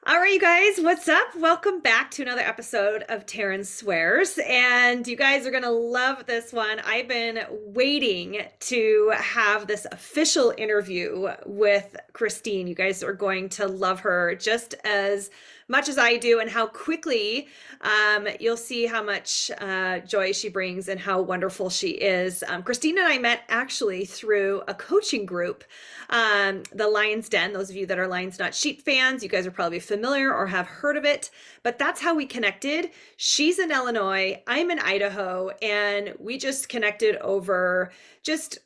All right, you guys, what's up? Welcome back to another episode of Taryn Swears. And you guys are going to love this one. I've been waiting to have this official interview with Kristine. You guys are going to love her just as much as I do, and how quickly you'll see how much joy she brings and how wonderful she is. Kristine and I met actually through a coaching group, the Lion's Den. Those of you that are Lions Not Sheep fans, you guys are probably familiar or have heard of it, but that's how we connected. She's in Illinois, I'm in Idaho, and we just connected over just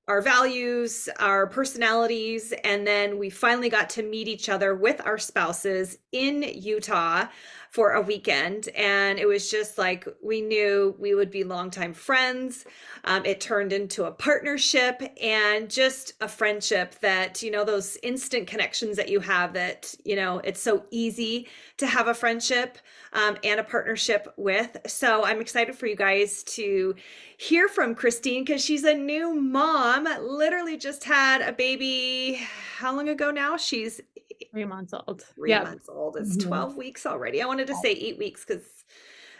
our values, our personalities, and then we finally got to meet each other with our spouses in Utah for a weekend. And it was just like we knew we would be longtime friends. It turned into a partnership and just a friendship that, those instant connections that you have that, it's so easy to have a friendship and a partnership with. So I'm excited for you guys to hear from Kristine because she's a new mom, literally just had a baby. How long ago now? She's 3 months old. 3 months old. It's Mhm. 12 weeks already. I wanted to say 8 weeks because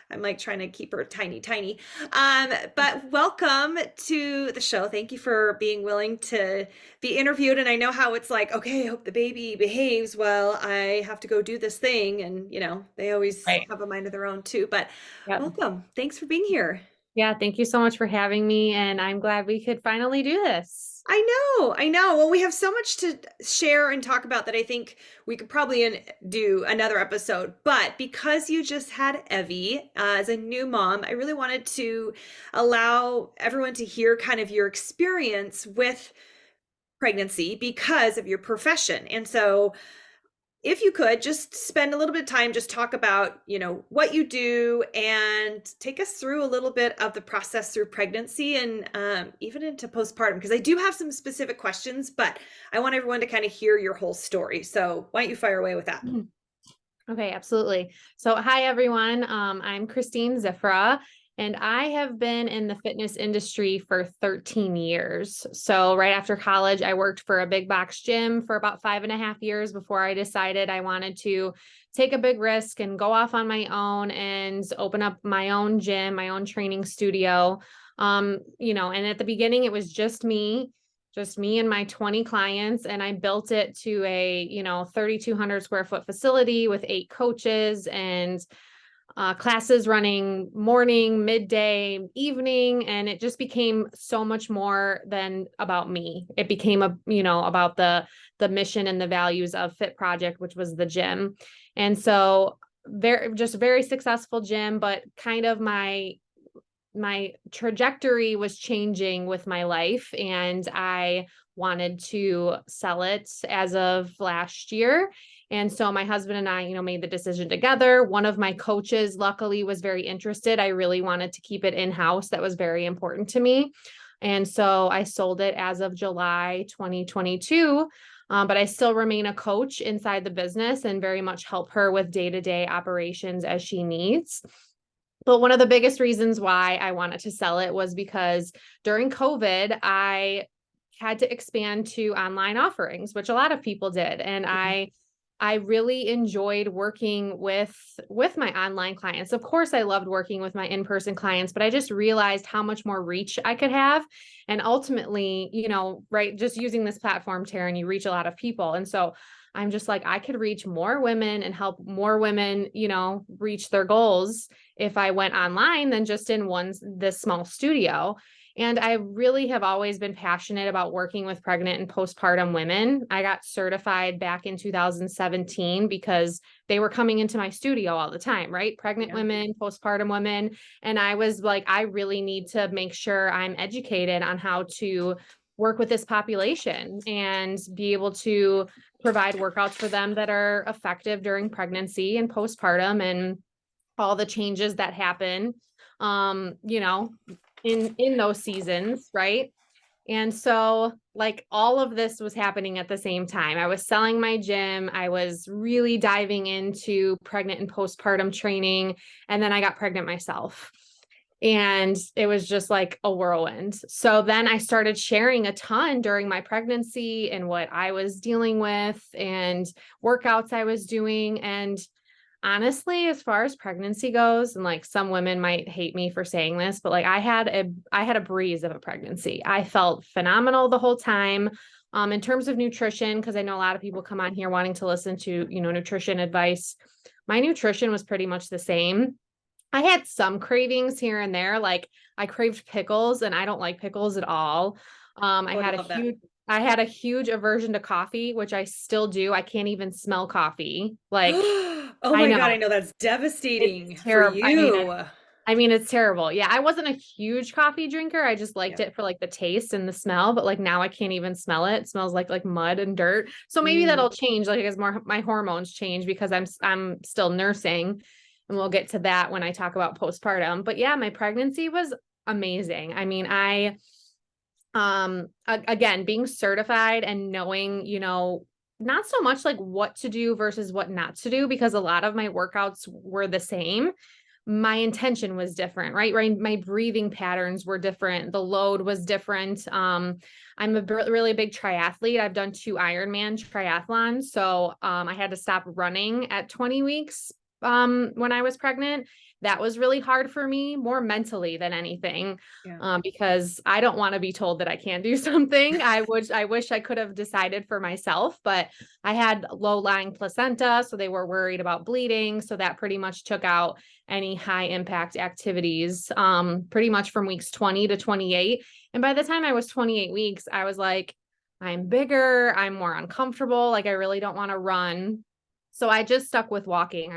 I'm like trying to keep her tiny, tiny. But welcome to the show. Thank you for being willing to be interviewed. And I know how it's like, okay, I hope the baby behaves well. I have to go do this thing. And, they always Right. have a mind of their own too. But Yep. welcome. Thanks for being here. Yeah. Thank you so much for having me. And I'm glad we could finally do this. I know. Well, we have so much to share and talk about that I think we could probably do another episode. But because you just had Evie as a new mom, I really wanted to allow everyone to hear kind of your experience with pregnancy because of your profession. And so if you could just spend a little bit of time, just talk about, what you do and take us through a little bit of the process through pregnancy and even into postpartum, because I do have some specific questions, but I want everyone to kind of hear your whole story. So why don't you fire away with that? Mhm. Okay, absolutely. So, hi everyone. I'm Kristine Ziffra, and I have been in the fitness industry for 13 years. So, right after college, I worked for a big box gym for about 5.5 years before I decided I wanted to take a big risk and go off on my own and open up my own gym, my own training studio. And at the beginning, it was just me and my 20 clients. And I built it to a, 3,200 square foot facility with 8 coaches and classes running morning, midday, evening. And it just became so much more than about me. It became about the mission and the values of Fit Project, which was the gym. And so very successful gym, but kind of my trajectory was changing with my life, and I wanted to sell it as of last year. And so my husband and I, made the decision together. One of my coaches, luckily, was very interested. I really wanted to keep it in-house. That was very important to me. And so I sold it as of July 2022. But I still remain a coach inside the business and very much help her with day-to-day operations as she needs. But one of the biggest reasons why I wanted to sell it was because during COVID, I had to expand to online offerings, which a lot of people did. And I really enjoyed working with my online clients. Of course, I loved working with my in-person clients, but I just realized how much more reach I could have. And ultimately, right, just using this platform, Taryn, you reach a lot of people. And so I'm just like, I could reach more women and help more women, reach their goals if I went online than just in this small studio. And I really have always been passionate about working with pregnant and postpartum women. I got certified back in 2017 because they were coming into my studio all the time, right? Pregnant Yeah. women, postpartum women. And I was like, I really need to make sure I'm educated on how to work with this population and be able to provide workouts for them that are effective during pregnancy and postpartum and all the changes that happen in those seasons, right? And so like all of this was happening at the same time. I was selling my gym, I was really diving into pregnant and postpartum training, and then I got pregnant myself. And it was just like a whirlwind. So then I started sharing a ton during my pregnancy and what I was dealing with and workouts I was doing. And honestly, as far as pregnancy goes, and like some women might hate me for saying this, but like I had a breeze of a pregnancy. I felt phenomenal the whole time. In terms of nutrition, because I know a lot of people come on here wanting to listen to, nutrition advice. My nutrition was pretty much the same. I had some cravings here and there, like I craved pickles and I don't like pickles at all. I Oh, I had a love that. huge aversion to coffee, which I still do. I can't even smell coffee. Like Oh I my God, know I know that's it's devastating for terrible. I mean, you. it's terrible. Yeah, I wasn't a huge coffee drinker. I just liked Yeah. it for like the taste and the smell, but like now I can't even smell it. It smells like mud and dirt. So maybe Mm. that'll change like as more my hormones change because I'm still nursing and we'll get to that when I talk about postpartum. But yeah, my pregnancy was amazing. I mean, again, being certified and knowing, not so much like what to do versus what not to do because a lot of my workouts were the same. My intention was different, right? Right. My breathing patterns were different. The load was different. I'm a really big triathlete. I've done 2 Ironman triathlons. So, I had to stop running at 20 weeks, when I was pregnant. That was really hard for me, more mentally than anything, Yeah. because I don't want to be told that I can't do something. I wish I could have decided for myself, but I had low lying placenta. So they were worried about bleeding. So that pretty much took out any high impact activities, pretty much from weeks 20 to 28. And by the time I was 28 weeks, I was like, I'm bigger, I'm more uncomfortable. Like, I really don't want to run. So I just stuck with walking.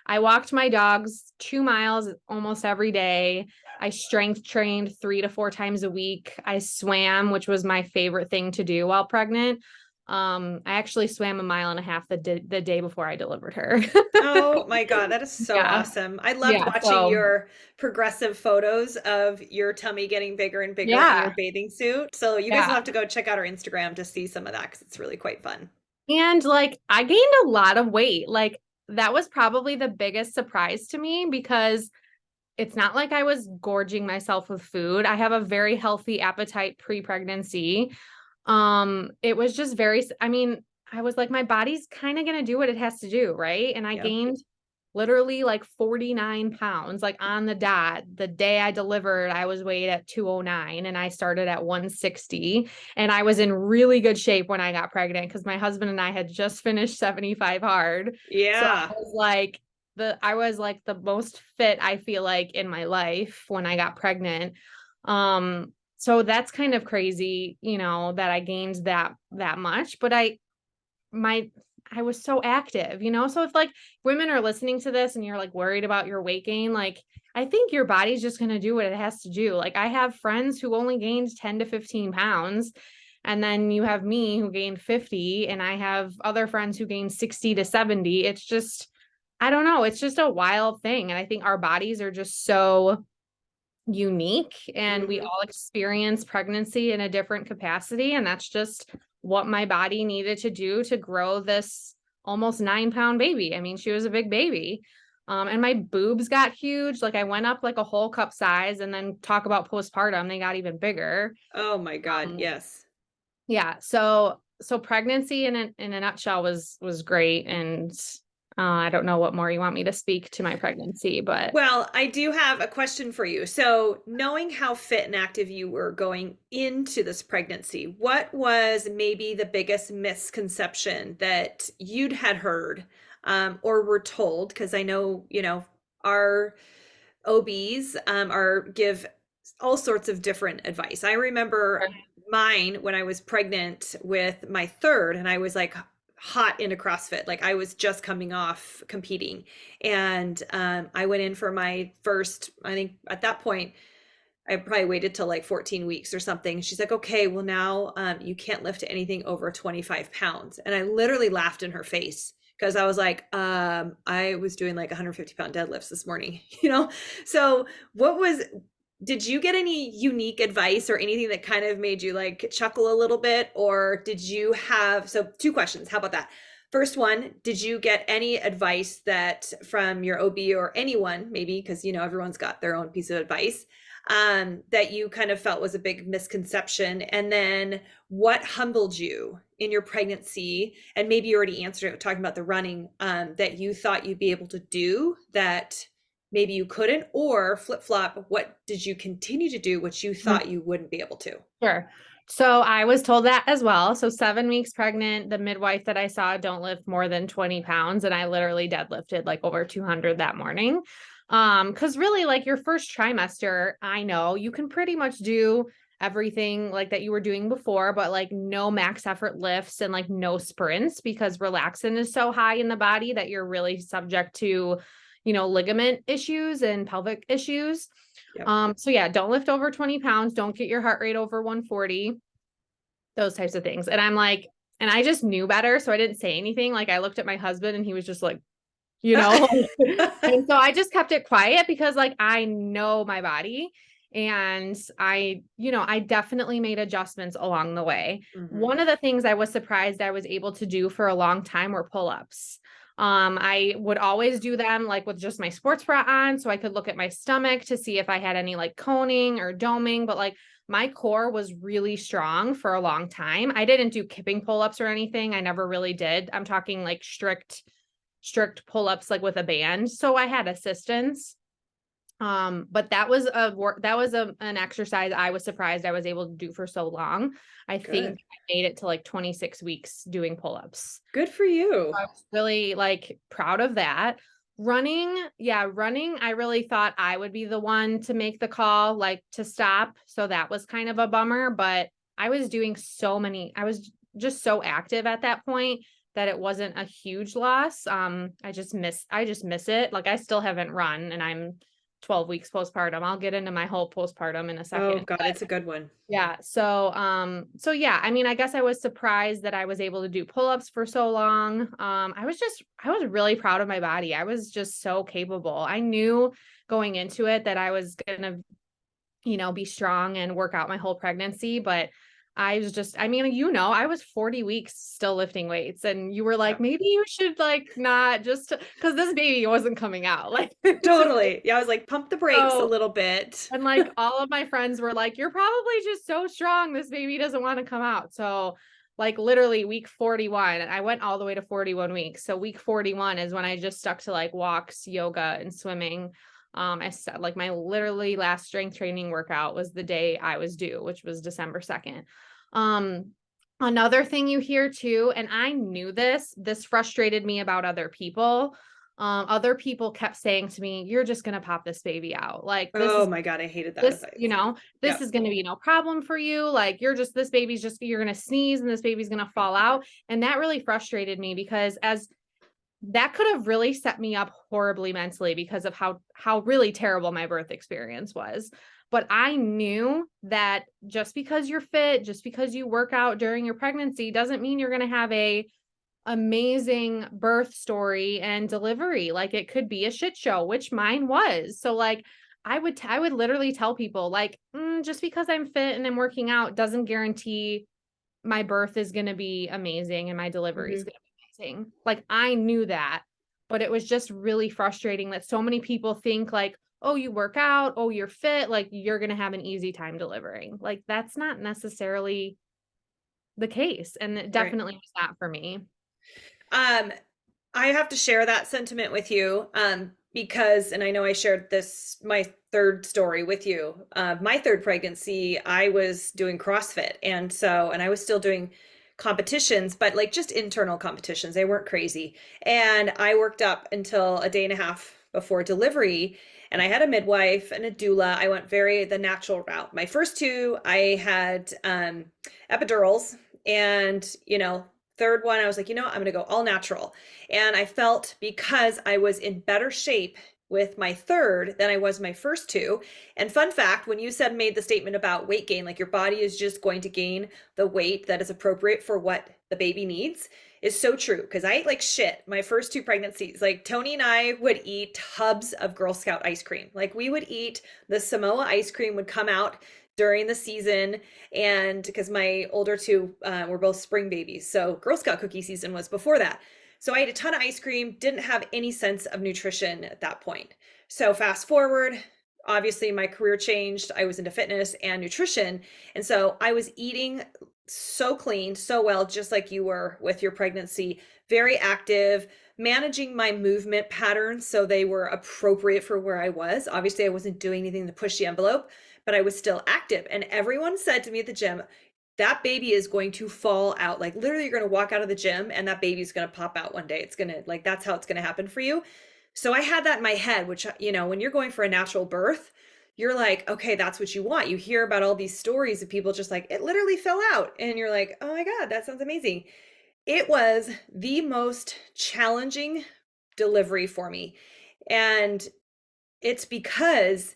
I walked my dogs 2 miles almost every day. I strength trained 3 to 4 times a week. I swam, which was my favorite thing to do while pregnant. I actually swam 1.5 miles the day before I delivered her. Oh my God, that is so Yeah. awesome. I loved Yeah. watching So your progressive photos of your tummy getting bigger and bigger in your yeah. bathing suit. So you guys will Yeah. have to go check out our Instagram to see some of that because it's really quite fun. And like I gained a lot of weight. Like that was probably the biggest surprise to me because it's not like I was gorging myself with food. I have a very healthy appetite pre-pregnancy. It was just I mean, I was like, my body's kind of going to do what it has to do. Right. And I Yeah. gained literally like 49 pounds, like on the dot. The day I delivered, I was weighed at 209 and I started at 160. And I was in really good shape when I got pregnant because my husband and I had just finished 75 hard. So Yeah. I was like the most fit I feel like in my life when I got pregnant. So that's kind of crazy, that I gained that much, but my I was so active. So if like women are listening to this and you're like worried about your weight gain, like I think your body's just going to do what it has to do. Like I have friends who only gained 10 to 15 pounds. And then you have me who gained 50 and I have other friends who gained 60 to 70. It's just, I don't know. It's just a wild thing. And I think our bodies are just so unique and we Hmm. all experience pregnancy in a different capacity. And that's just what my body needed to do to grow this almost 9-pound baby. I mean, she was a big baby. And my boobs got huge. Like I went up like a whole cup size and then talk about postpartum, they got even bigger. Oh my God. Um, Yes. yeah. So pregnancy in a nutshell was great. And I don't know what more you want me to speak to my pregnancy, but Well, I do have a question for you. So, knowing how fit and active you were going into this pregnancy, what was maybe the biggest misconception that you'd had heard or were told? Because I know, our OBs are give all sorts of different advice. I remember mine when I was pregnant with my third, and I was like hot into CrossFit. Like I was just coming off competing, and I went in for my first. I think at that point I probably waited till like 14 weeks or something. She's like, okay, well now you can't lift anything over 25 pounds. And I literally laughed in her face because I was like, I was doing like 150-pound deadlifts this morning, you know? So did you get any unique advice or anything that kind of made you like chuckle a little bit? Or did you have, so two questions. How about that? First one, did you get any advice that from your OB or anyone, maybe, because everyone's got their own piece of advice, that you kind of felt was a big misconception? And then what humbled you in your pregnancy? And maybe you already answered it talking about the running, that you thought you'd be able to do that maybe you couldn't, or flip flop, what did you continue to do which you thought you wouldn't be able to? Sure. So I was told that as well. So 7 weeks pregnant, the midwife that I saw don't lift more than 20 pounds. And I literally deadlifted like over 200 that morning. Because really like your first trimester, I know you can pretty much do everything like that you were doing before, but like no max effort lifts and like no sprints because relaxin is so high in the body that you're really subject to, ligament issues and pelvic issues. Yep. So yeah, don't lift over 20 pounds. Don't get your heart rate over 140, those types of things. And I'm like, and I just knew better. So I didn't say anything. Like I looked at my husband and he was just like, and so I just kept it quiet because like, I know my body and I definitely made adjustments along the way. One of the things I was surprised I was able to do for a long time were pull-ups. I would always do them like with just my sports bra on so I could look at my stomach to see if I had any like coning or doming, but like my core was really strong for a long time. I didn't do kipping pull-ups or anything. I never really did. I'm talking like strict pull-ups like with a band. So I had assistance. But that was an exercise I was surprised I was able to do for so long. I think Good. I made it to like 26 weeks doing pull-ups. Good for you. I was really like proud of that. Running, I really thought I would be the one to make the call, like to stop. So that was kind of a bummer, but I was just so active at that point that it wasn't a huge loss. I just miss it. Like I still haven't run and I'm 12 weeks postpartum. I'll get into my whole postpartum in a Oh second. God, it's a good one. Yeah. So yeah, I mean, I guess I was surprised that I was able to do pull-ups for so long. I was really proud of my body. I was just so capable. I knew going into it that I was gonna, be strong and work out my whole pregnancy, but I was 40 weeks still lifting weights and you were like, Yeah. maybe you should like not just because this baby wasn't coming out. Like Totally. Yeah, I was like, pump the brakes a so little bit. and like all of my friends were like, you're probably just so strong. This baby doesn't want to come out. So like literally week 41, and I went all the way to 41 weeks. So week 41 is when I just stuck to like walks, yoga, and swimming. I said like my literally last strength training workout was the day I was due, which was December 2nd. Another thing you hear too, and I knew this frustrated me about other people. Other people kept saying to me, you're just going to pop this baby out. Like Oh my God, I hated that this, advice. this Yep. is going to be no problem for you. Like this baby's just, you're going to sneeze and this baby's going to fall out. And that really frustrated me because that could have really set me up horribly mentally because of how really terrible my birth experience was. But I knew that just because you're fit, just because you work out during your pregnancy doesn't mean you're going to have a amazing birth story and delivery. Like it could be a shit show, which mine was. So like I would literally tell people like, just because I'm fit and I'm working out doesn't guarantee my birth is going to be amazing and my delivery is going to be amazing. Like I knew that, but it was just really frustrating that so many people think like, oh, you work out, oh, you're fit, like you're going to have an easy time delivering. Like that's not necessarily the case. And it Right. definitely was not for me. Um, I have to share that sentiment with you, because, and I know I shared this, my third story with you. My third pregnancy, I was doing CrossFit. And I was still doing competitions, but like just internal competitions. They weren't crazy. And I worked up until a day and a half before delivery. And I had a midwife and a doula. I went the natural route. My first two, I had epidurals. And, third one, I was like, I'm going to go all natural. And I felt because I was in better shape with my third than I was my first two. And fun fact, when you made the statement about weight gain, like your body is just going to gain the weight that is appropriate for what the baby needs, is so true. Because I ate like shit my first two pregnancies. Like Tony and I would eat tubs of Girl Scout ice cream. Like we would eat the Samoa ice cream would come out during the season. And because my older two were both spring babies, so Girl Scout cookie season was before that. So I ate a ton of ice cream, didn't have any sense of nutrition at that point. So fast forward, obviously my career changed. I was into fitness and nutrition. And so I was eating so clean, so well, just like you were with your pregnancy, very active, managing my movement patterns so they were appropriate for where I was. Obviously, I wasn't doing anything to push the envelope, but I was still active. And everyone said to me at the gym, that baby is going to fall out. Like literally, you're going to walk out of the gym and that baby's going to pop out one day. It's going to, like, that's how it's going to happen for you. So I had that in my head, which, when you're going for a natural birth, you're like, okay, that's what you want. You hear about all these stories of people just like, it literally fell out. And you're like, oh my God, that sounds amazing. It was the most challenging delivery for me. And it's because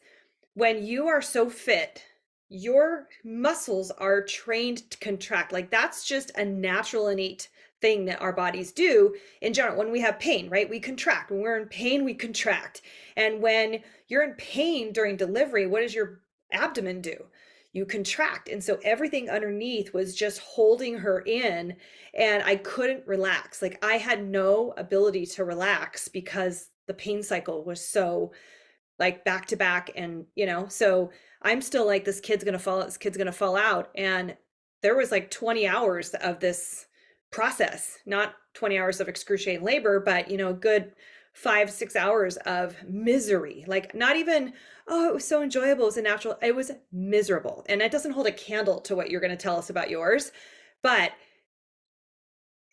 when you are so fit, your muscles are trained to contract. Like that's just a natural, innate thing that our bodies do in general. When we have pain, right? We contract. When we're in pain, we contract. And when you're in pain during delivery, what does your abdomen do? You contract. And so everything underneath was just holding her in, and I couldn't relax. Like I had no ability to relax because the pain cycle was so like back to back. And so I'm still like, this kid's gonna fall out. And there was like 20 hours of this process, not 20 hours of excruciating labor, but a good 5-6 hours of misery. Like not even, oh, it was so enjoyable, it was a natural, it was miserable. And that doesn't hold a candle to what you're going to tell us about yours. But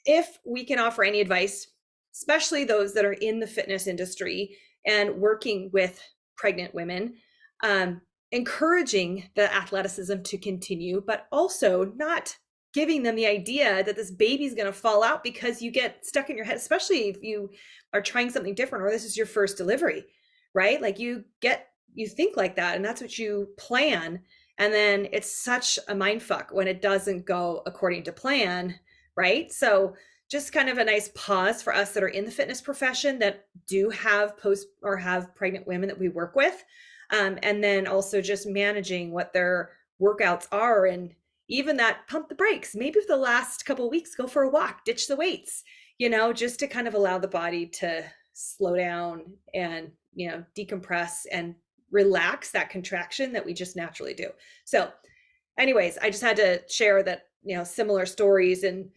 if we can offer any advice, especially those that are in the fitness industry and working with pregnant women, encouraging the athleticism to continue, but also not giving them the idea that this baby's going to fall out because you get stuck in your head, especially if you are trying something different or this is your first delivery, right? Like you think like that and that's what you plan. And then it's such a mind fuck when it doesn't go according to plan, right? So just kind of a nice pause for us that are in the fitness profession that do have post or have pregnant women that we work with. And then also just managing what their workouts are, and even that pump the brakes. Maybe for the last couple of weeks, go for a walk, ditch the weights, just to kind of allow the body to slow down and, decompress and relax that contraction that we just naturally do. So anyways, I just had to share that, similar stories and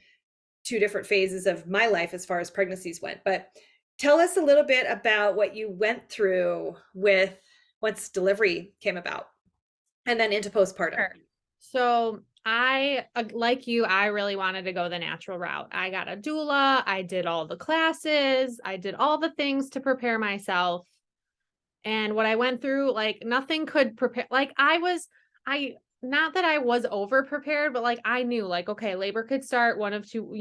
two different phases of my life as far as pregnancies went. But tell us a little bit about what you went through with once delivery came about and then into postpartum. Sure. So I, like you, I really wanted to go the natural route. I got a doula. I did all the classes. I did all the things to prepare myself. And what I went through, like nothing could prepare. Like not that I was over prepared, but like I knew like, okay, labor could start one of two,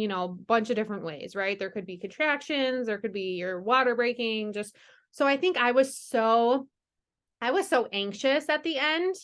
bunch of different ways, right? There could be contractions, there could be your water breaking, so I think I was so anxious at the end.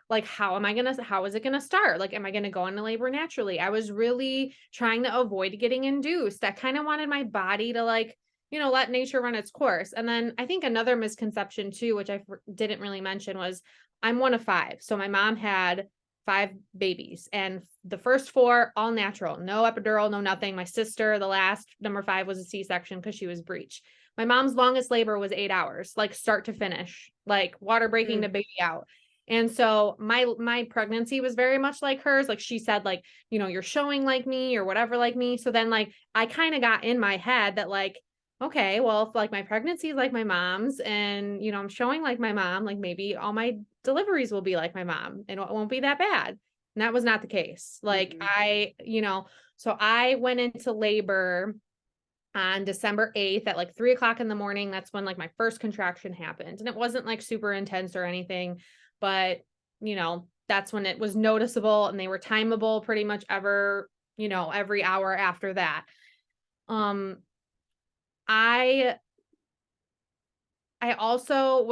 Like, how is it going to start? Like, am I going to go into labor naturally? I was really trying to avoid getting induced. I kind of wanted my body to like, let nature run its course. And then I think another misconception too, which I didn't really mention, was I'm one of 5. So my mom had 5 babies and the first 4, all natural, no epidural, no nothing. My sister, the last number 5, was a C-section because she was breech. My mom's longest labor was 8 hours, like start to finish, like water breaking the baby out. And so my pregnancy was very much like hers. Like she said, like, you're showing like me or whatever, like me. So then like, I kind of got in my head that like, okay, well, if like my pregnancy is like my mom's and, I'm showing like my mom, like maybe all my deliveries will be like my mom and it won't be that bad. And that was not the case. Like so I went into labor on December 8th at like 3:00 in the morning. That's when like my first contraction happened. And it wasn't like super intense or anything, but that's when it was noticeable, and they were timeable pretty much every hour after that. I also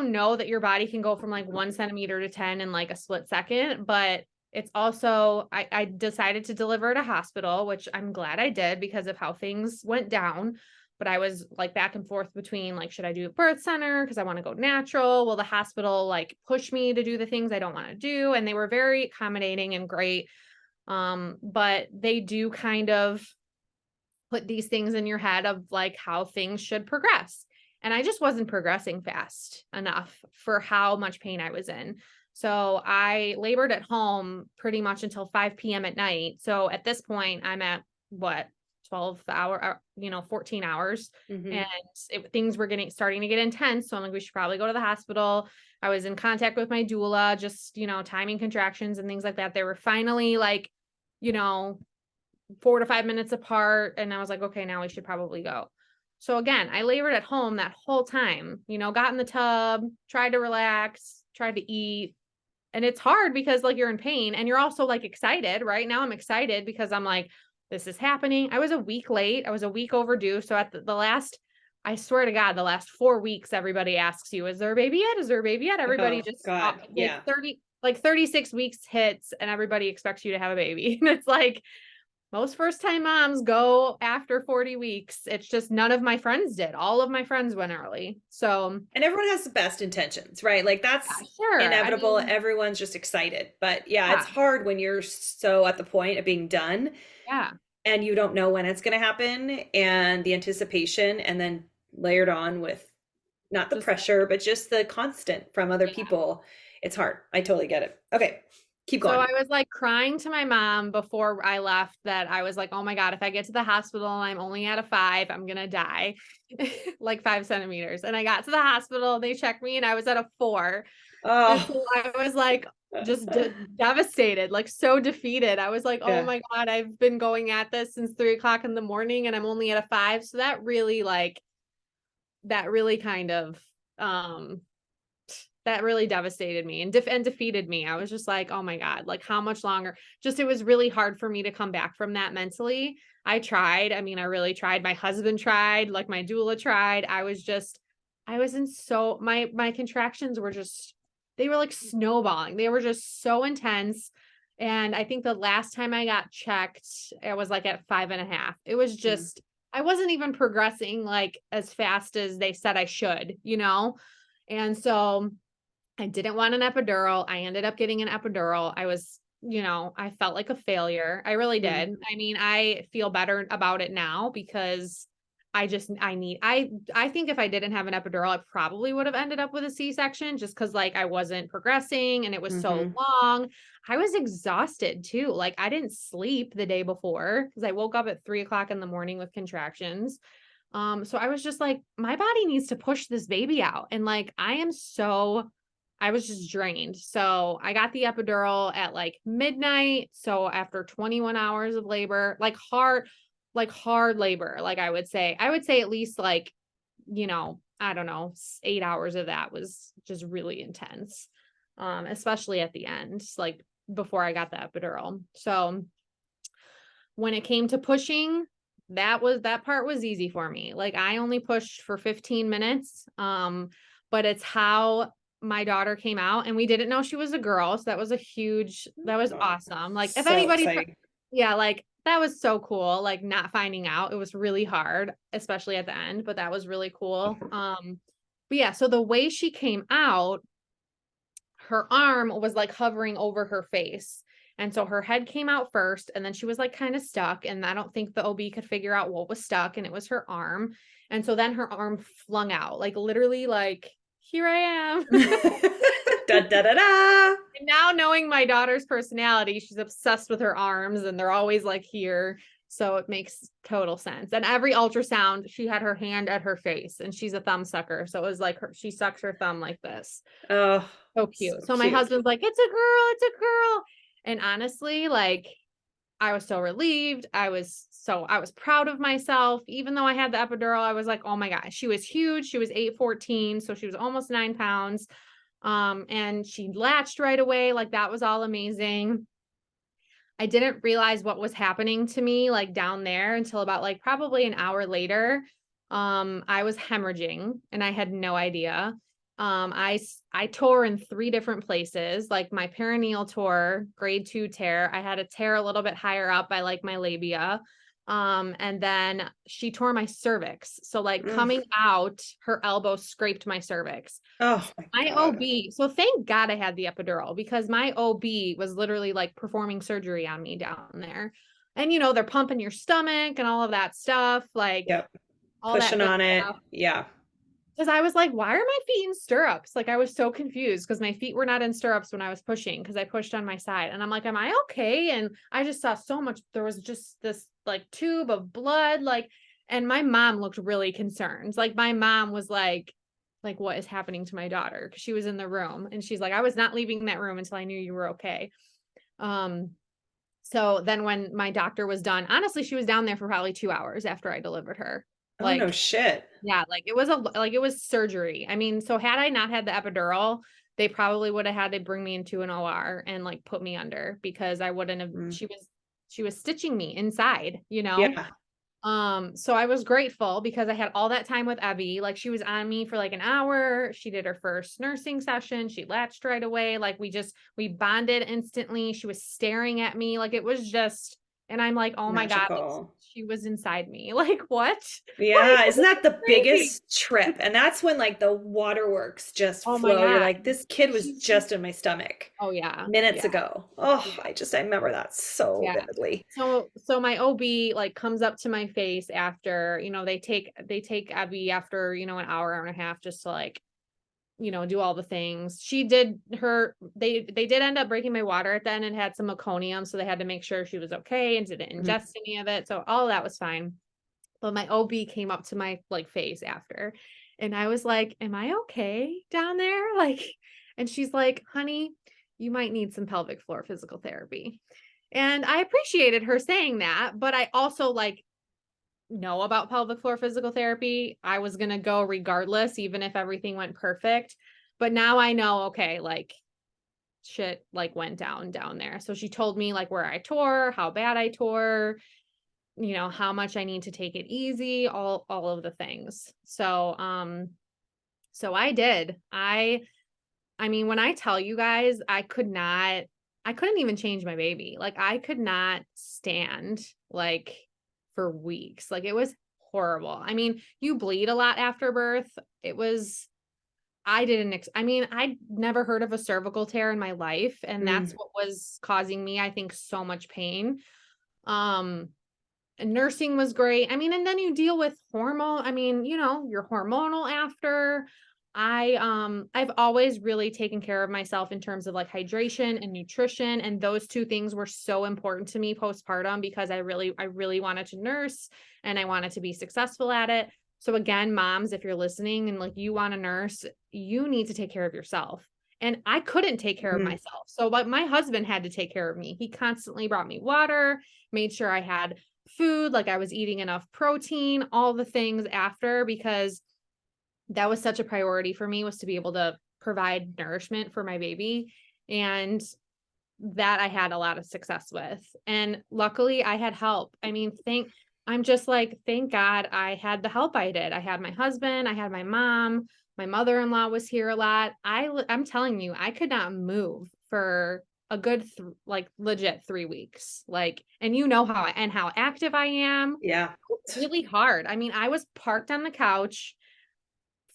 know that your body can go from like 1 centimeter to 10 in like a split second, but it's also, I decided to deliver at a hospital, which I'm glad I did because of how things went down. but I was like back and forth between like, should I do a birth center because I want to go natural? Will the hospital like push me to do the things I don't want to do? And they were very accommodating and great. But they do kind of put these things in your head of like how things should progress. And I just wasn't progressing fast enough for how much pain I was in. So I labored at home pretty much until 5 p.m. at night. So at this point, I'm at what, 14 hours. Mm-hmm. And things were starting to get intense. So I'm like, we should probably go to the hospital. I was in contact with my doula, just, timing contractions and things like that. They were finally like, 4 to 5 minutes apart. And I was like, okay, now we should probably go. So again, I labored at home that whole time, got in the tub, tried to relax, tried to eat. And it's hard because like you're in pain and you're also like excited. Right now I'm excited because I'm like, this is happening. I was a week late. I was a week overdue. So at the last, I swear to God, the last 4 weeks, everybody asks you, is there a baby yet? Is there a baby yet? Everybody Oh just God. Yeah. 36 weeks hits and everybody expects you to have a baby. And it's like, most first-time moms go after 40 weeks. It's just none of my friends did. All of my friends went early. So, And everyone has the best intentions, right? Like yeah, that's sure. I inevitable. mean, Everyone's just excited. But yeah, it's yeah, hard when you're so at the point of being done yeah. and you don't know when it's going to happen and the anticipation and then layered on with not the Just, pressure, but just the constant from other yeah. people. It's hard. I totally get it. Okay. Keep So going. I was like crying to my mom before I left that I was like, oh my God, if I get to the hospital and I'm only at a 5, I'm going to die like 5 centimeters. And I got to the hospital, they checked me and I was at a 4. And so Oh, I was like, just devastated, like so defeated. I was like, oh yeah. my God, I've been going at this since 3 o'clock in the morning and I'm only at a 5. So that really kind of, that really devastated me and defeated me. I was just like, oh my God, like how much longer? Just, it was really hard for me to come back from that mentally. I tried. I mean, I really tried. My husband tried, like my doula tried. I was in my contractions were just, they were like snowballing. They were just so intense. And I think the last time I got checked, I was like at 5.5. It was Mm. just, I wasn't even progressing like as fast as they said I should, And so I didn't want an epidural. I ended up getting an epidural. I felt like a failure. I really Mm. did. I mean, I feel better about it now because I think if I didn't have an epidural, I probably would have ended up with a C-section just because like I wasn't progressing and it was so Mm-hmm. long. I was exhausted too. Like I didn't sleep the day before because I woke up at 3 o'clock in the morning with contractions. So I was just like, my body needs to push this baby out. And like, I was just drained. So I got the epidural at like midnight. So after 21 hours of labor, like hard labor, like I would say at least like, I don't know, 8 hours of that was just really intense. Especially at the end, like before I got the epidural. So when it came to pushing, that part was easy for me. Like I only pushed for 15 minutes. But it's how my daughter came out and we didn't know she was a girl. So that was Oh, awesome. Like if so anybody, exciting. yeah, like that was so cool. Like not finding out, it was really hard, especially at the end, but that was really cool. But yeah, so the way she came out, her arm was like hovering over her face. And so her head came out first, and then she was like kind of stuck. And I don't think the OB could figure out what was stuck, and it was her arm. And so then her arm flung out, like literally, like, here I am. Da da da da. And now knowing my daughter's personality, she's obsessed with her arms and they're always like here. So it makes total sense. And every ultrasound, she had her hand at her face and she's a thumb sucker. So it was like she sucks her thumb like this. Oh, So so cute. So my cute. husband's like, it's a girl, it's a girl. And honestly, like I was so relieved. I was proud of myself. Even though I had the epidural, I was like, oh my gosh, she was huge. She was 8'14", so she was almost 9 pounds. And she latched right away. Like that was all amazing. I didn't realize what was happening to me like down there until about like probably an hour later. I was hemorrhaging and I had no idea. I tore in 3 different places, like my perineal tore, grade 2 tear. I had a tear a little bit higher up by like my labia. And then she tore my cervix. So like Mm. coming out, her elbow scraped my cervix. Oh my My God. OB, so thank God I had the epidural because my OB was literally like performing surgery on me down there. And they're pumping your stomach and all of that stuff, like Yep. all that Pushing good on it. stuff. Yeah. Because I was like, why are my feet in stirrups? Like I was so confused because my feet were not in stirrups when I was pushing because I pushed on my side. And I'm like, am I okay? And I just saw so much, there was just this like tube of blood, and my mom looked really concerned. Like my mom was like what is happening to my daughter? Because she was in the room and she's like, I was not leaving that room until I knew you were okay. Um, so then when my doctor was done, honestly, she was down there for probably 2 hours after I delivered her. Oh no Like shit. yeah, it was surgery. I mean, so had I not had the epidural, they probably would have had to bring me into an OR and like put me under because I wouldn't have Mm. she was stitching me inside. Yeah. So I was grateful because I had all that time with Abby. Like she was on me for like an hour. She did her first nursing session. She latched right away. Like we bonded instantly. She was staring at me. Like it was just, and I'm like, oh my God, like, Magical. she was inside me. Like what? Like Yeah, isn't this that is the crazy. biggest trip? And that's when like the waterworks just Oh my flow. You're God. like, this kid was She, just in my stomach oh yeah. minutes Yeah. ago. Oh, Yeah. I remember that so Yeah. vividly. So my OB like comes up to my face after, they take Abby after, an hour and a half just to like, do all the things. She did her they did end up breaking my water at the end and had some meconium, so they had to make sure she was okay and didn't Mhm. ingest any of it. So all of that was fine. But my OB came up to my like face after and I was like, "Am I okay down there?" Like and she's like, "Honey, you might need some pelvic floor physical therapy." And I appreciated her saying that, but I also like know about pelvic floor physical therapy. I was going to go regardless, even if everything went perfect. But now I know, okay, like shit like went down there. So she told me like where I tore, how bad I tore, how much I need to take it easy, all of the things. So I did. I mean, when I tell you guys, I couldn't even change my baby. Like I could not stand like for weeks. Like it was horrible. I mean, you bleed a lot after birth. It was, I mean, I'd never heard of a cervical tear in my life. And that's Mm. what was causing me, I think, so much pain. Um, and nursing was great. I mean, and then you deal with hormone. I mean, you're hormonal after. I've always really taken care of myself in terms of like hydration and nutrition. And those two things were so important to me postpartum because I really wanted to nurse and I wanted to be successful at it. So again, moms, if you're listening and like you want to nurse, you need to take care of yourself. And I couldn't take care of Mm. myself. So but my husband had to take care of me. He constantly brought me water, made sure I had food, like I was eating enough protein, all the things after, because that was such a priority for me was to be able to provide nourishment for my baby. And that I had a lot of success with. And luckily I had help. I mean, I'm just like, thank God I had the help I did. I had my husband, I had my mom, my mother-in-law was here a lot. I'm telling you, I could not move for a good like legit 3 weeks. Like, and how active I am. Yeah. Really hard. I mean, I was parked on the couch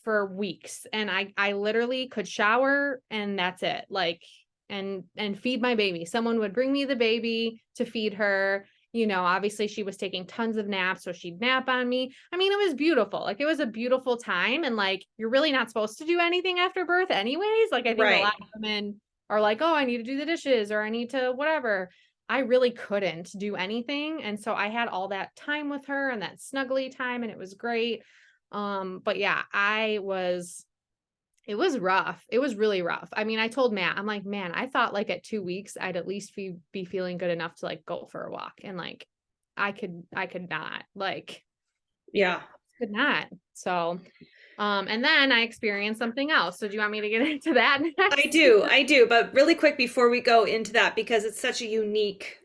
for weeks and I literally could shower and that's it. Like and feed my baby. Someone would bring me the baby to feed her. Obviously she was taking tons of naps, so she'd nap on me. I mean, it was beautiful. Like it was a beautiful time. And like you're really not supposed to do anything after birth anyways. Like I think a lot Right. of women are like, oh, I need to do the dishes or I need to whatever. I really couldn't do anything. And so I had all that time with her and that snuggly time and it was great. But yeah, it was rough. It was really rough. I mean, I told Matt, I'm like, man, I thought like at 2 weeks, I'd at least be feeling good enough to like go for a walk. And like, I could not like, Yeah. could not. So, and then I experienced something else. So do you want me to get into that I next? do. I do. But really quick before we go into that, because it's such a unique,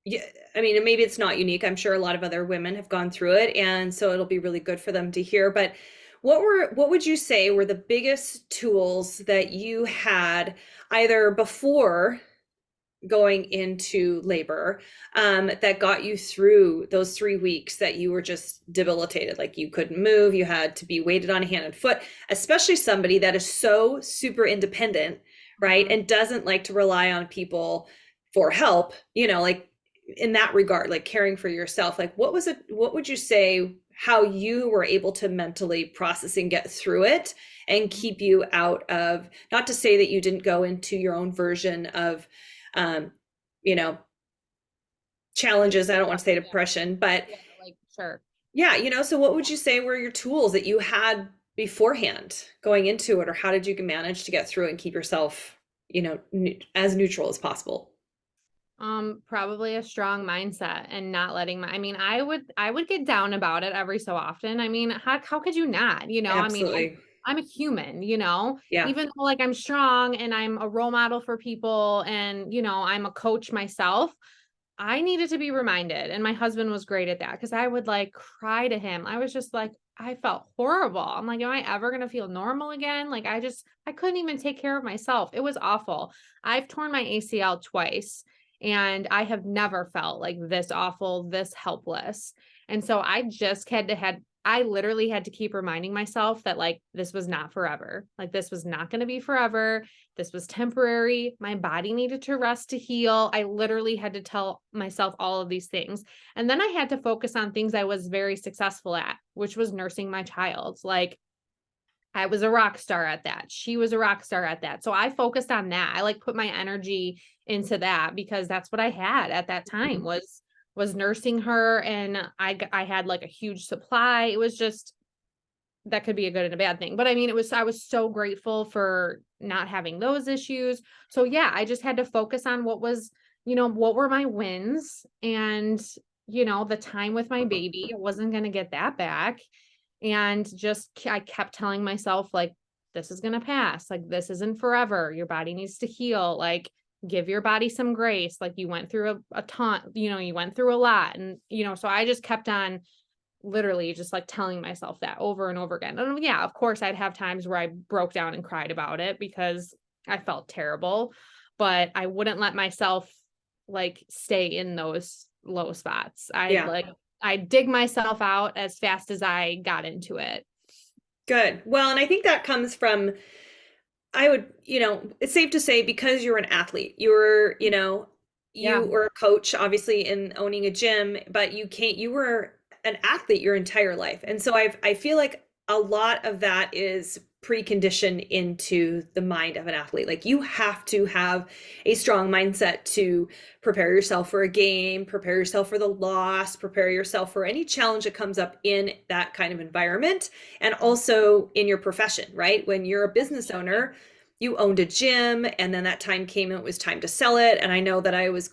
yeah, I mean, and maybe it's not unique. I'm sure a lot of other women have gone through it, and so it'll be really good for them to hear. But what would you say were the biggest tools that you had either before going into labor, that got you through those 3 weeks that you were just debilitated? Like you couldn't move, you had to be weighted on hand and foot, especially somebody that is so super independent, right? Mhm. And doesn't like to rely on people for help, like in that regard, like caring for yourself. Like what would you say how you were able to mentally process and get through it and keep you out of, not to say that you didn't go into your own version of um, you know, Like, challenges. I don't want to say yeah, depression, but yeah, like sure. yeah, so what would you say were your tools that you had beforehand going into it, or how did you manage to get through and keep yourself, as neutral as possible? Probably a strong mindset and not letting I mean, I would get down about it every so often. I mean, how could you not, I mean, Absolutely. I'm a human, Yeah. even though like I'm strong and I'm a role model for people and, I'm a coach myself. I needed to be reminded, and my husband was great at that because I would like cry to him. I was just like, I felt horrible. I'm like, am I ever going to feel normal again? Like, I couldn't even take care of myself. It was awful. I've torn my ACL twice, and I have never felt like this awful, this helpless. And so I literally had to keep reminding myself that like this was not forever. Like, this was not going to be forever. This was temporary. My body needed to rest to heal. I literally had to tell myself all of these things. And then I had to focus on things I was very successful at, which was nursing my child. Like I was a rock star at that. She was a rock star at that. So I focused on that. I like put my energy into that because that's what I had at that time was nursing her, and I had like a huge supply. It was just that could be a good and a bad thing. But I mean, I was so grateful for not having those issues. So yeah, I just had to focus on what were my wins, and the time with my baby. I wasn't going to get that back. And I kept telling myself like this is going to pass. Like this isn't forever. Your body needs to heal. Like give your body some grace. Like you went through a ton, you went through a lot, and so I just kept on literally just like telling myself that over and over again. And yeah, of course, I'd have times where I broke down and cried about it because I felt terrible, but I wouldn't let myself like stay in those low spots. Yeah. I dig myself out as fast as I got into it. Good. Well, and I think that comes from, I would, it's safe to say, because you're an athlete, Yeah. you were a coach, obviously, in owning a gym, but you were an athlete your entire life. And so I feel like a lot of that is preconditioned into the mind of an athlete. Like you have to have a strong mindset to prepare yourself for a game, prepare yourself for the loss, prepare yourself for any challenge that comes up in that kind of environment, and also in your profession, right? When you're a business owner, you owned a gym, and then that time came and it was time to sell it. And I know that I was,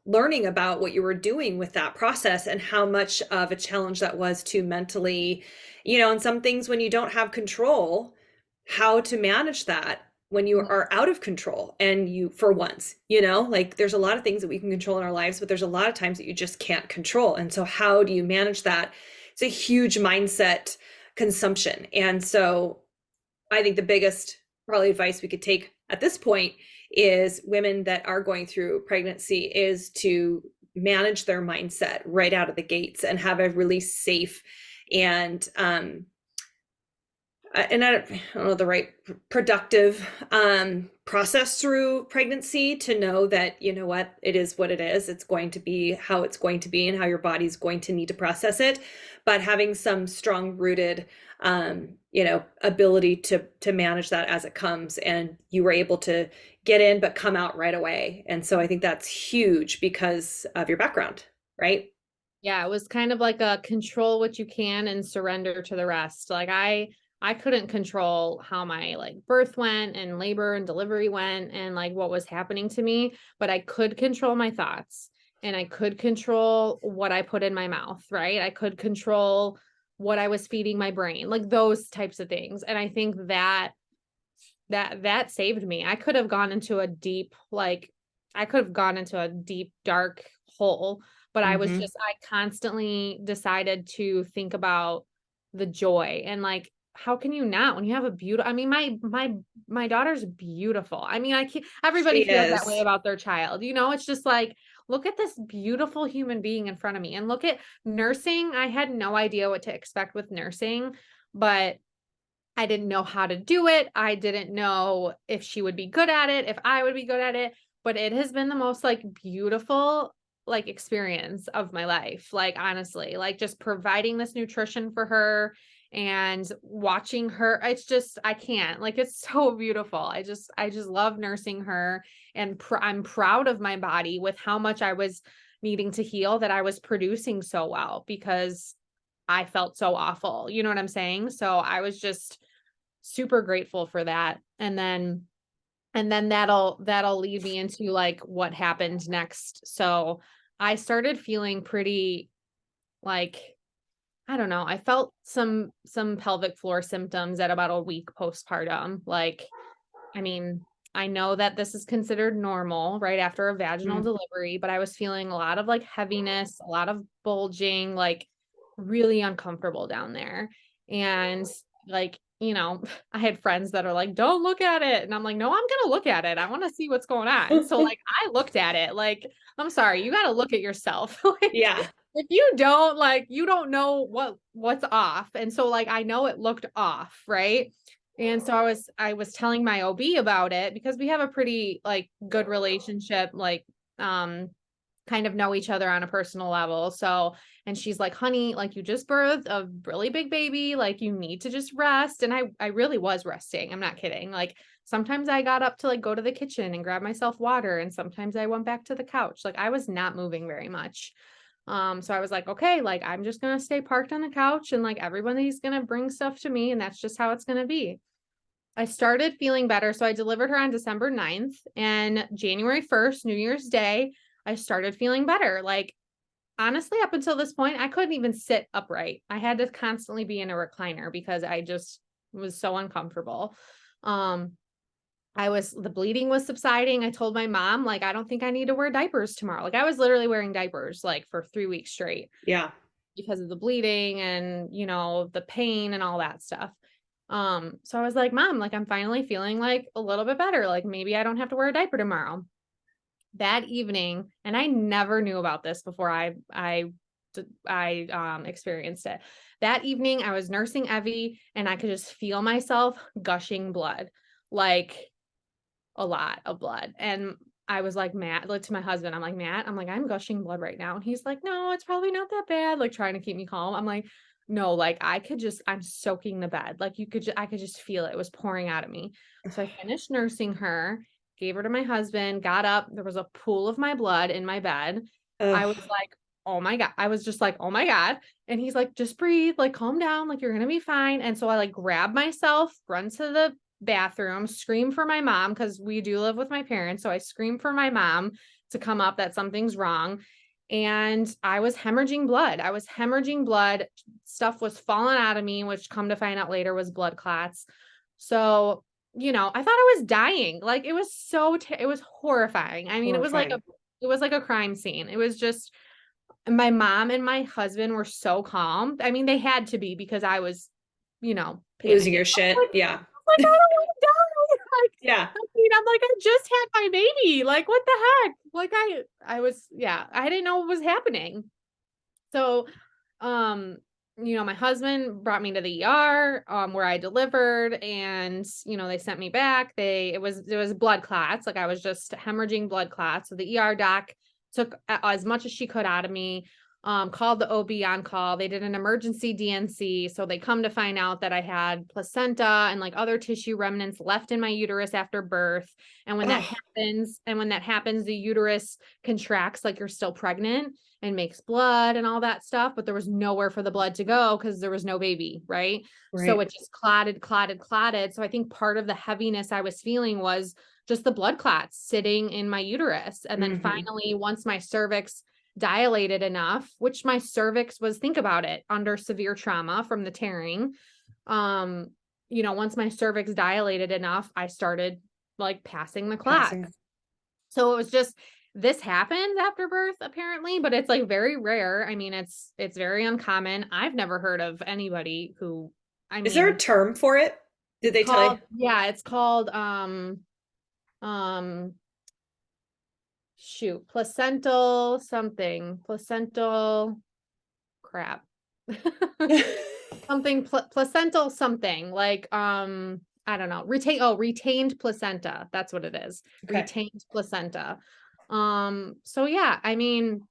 learning about what you were doing with that process and how much of a challenge that was to mentally, and some things when you don't have control, how to manage that when you are out of control. And you, for once, like there's a lot of things that we can control in our lives, but there's a lot of times that you just can't control. And so how do you manage that? It's a huge mindset consumption. And so I think the biggest probably advice we could take at this point is women that are going through pregnancy is to manage their mindset right out of the gates and have a really safe and I don't know the right productive process through pregnancy, to know that, what it is, what it is, it's going to be how it's going to be and how your body's going to need to process it, but having some strong rooted ability to manage that as it comes. And you were able to get in but come out right away. And so I think that's huge because of your background, right? Yeah, it was kind of like a control what you can and surrender to the rest. Like I couldn't control how my like birth went and labor and delivery went and like what was happening to me, but I could control my thoughts, and I could control what I put in my mouth, right? I could control what I was feeding my brain, like those types of things. And I think that saved me. I could have gone into a deep dark hole, but Mm-hmm. I constantly decided to think about the joy, and like how can you not when you have a beautiful, I mean, my daughter's beautiful. I mean, I can't, everybody She feels that way is. about their child. It's just like, look at this beautiful human being in front of me, and look at nursing. I had no idea what to expect with nursing, but I didn't know how to do it. I didn't know if she would be good at it, if I would be good at it, but it has been the most like beautiful like experience of my life. Like honestly, like just providing this nutrition for her and watching her. It's just I can't. Like it's so beautiful. I just love nursing her, and I'm proud of my body with how much I was needing to heal, that I was producing so well, because I felt so awful. You know what I'm saying? So I was just super grateful for that. And then that'll lead me into like what happened next. So I started feeling pretty like, I don't know, I felt some pelvic floor symptoms at about a week postpartum. Like, I mean, I know that this is considered normal right after a vaginal Mm. delivery, but I was feeling a lot of like heaviness, a lot of bulging, like really uncomfortable down there. And like, I had friends that are like, don't look at it. And I'm like, no, I'm going to look at it. I want to see what's going on. So like, I looked at it. Like, I'm sorry, you got to look at yourself. Like, Yeah. if you don't, like, you don't know what's off. And so like, I know it looked off. Right. And so I was telling my OB about it, because we have a pretty like good relationship, like kind of know each other on a personal level. So, and she's like, honey, like you just birthed a really big baby, like you need to just rest. And I really was resting. I'm not kidding. Like sometimes I got up to like go to the kitchen and grab myself water, and sometimes I went back to the couch. Like I was not moving very much. So I was like, okay, like I'm just gonna stay parked on the couch, and like everybody's gonna bring stuff to me, and that's just how it's gonna be. I started feeling better. So I delivered her on December 9th, and January 1st, New Year's Day, I started feeling better. Like honestly, up until this point, I couldn't even sit upright. I had to constantly be in a recliner because I just was so uncomfortable. Um, the bleeding was subsiding. I told my mom, like, I don't think I need to wear diapers tomorrow. Like I was literally wearing diapers like for 3 weeks straight Yeah. because of the bleeding and, the pain and all that stuff. So I was like, Mom, like I'm finally feeling like a little bit better. Like maybe I don't have to wear a diaper tomorrow. That evening, and I never knew about this before I experienced it. That evening I was nursing Evie, and I could just feel myself gushing blood, like a lot of blood. And I was like, Matt, like to my husband, I'm like, Matt, I'm like, I'm gushing blood right now. And he's like, no, it's probably not that bad. Like trying to keep me calm. I'm like, no, like I'm soaking the bed. Like I could just feel it. It was pouring out of me. So I finished nursing her, gave her to my husband, got up. There was a pool of my blood in my bed. I was Oh, like, oh my God. I was just like, oh my God. And he's like, just breathe, like calm down, like you're going to be fine. And so I like grabbed myself, run to the bathroom, scream for my mom, because we do live with my parents. So I screamed for my mom to come up that something's wrong. And I was hemorrhaging blood. I was hemorrhaging blood. Stuff was falling out of me, which come to find out later was blood clots. So, I thought I was dying. Like it was it was horrifying. I mean, horrifying. it was like a crime scene. It was just, my mom and my husband were so calm. I mean, they had to be, because I was, Losing panicking. your shit. Yeah. Like, I don't want to die. Like, Yeah. I mean, I'm like, I just had my baby. Like, what the heck? Like, I was, yeah, I didn't know what was happening. So, um, my husband brought me to the ER, where I delivered, and, they sent me back. It was blood clots. Like I was just hemorrhaging blood clots. So the ER doc took as much as she could out of me. Called the OB on call. They did an emergency DNC. So they come to find out that I had placenta and like other tissue remnants left in my uterus after birth. And when Oh, that happens, the uterus contracts like you're still pregnant and makes blood and all that stuff. But there was nowhere for the blood to go because there was no baby. Right. So right. it just clotted. So I think part of the heaviness I was feeling was just the blood clots sitting in my uterus. And then Hmm. finally, once my cervix dilated enough, which my cervix was, think about it, under severe trauma from the tearing. Um, once my cervix dilated enough, I started like passing the clots. Passing. So it was just, this happens after birth apparently, but it's like very rare. I mean, it's very uncommon. I've never heard of anybody who, I Is there a mean, term for it? Did it's they tell you? called, yeah, it's called, um, shoot, placental something, placental crap. Something placental something like I don't know. Retained placenta. That's what it is. Okay. Retained placenta. So yeah, I mean,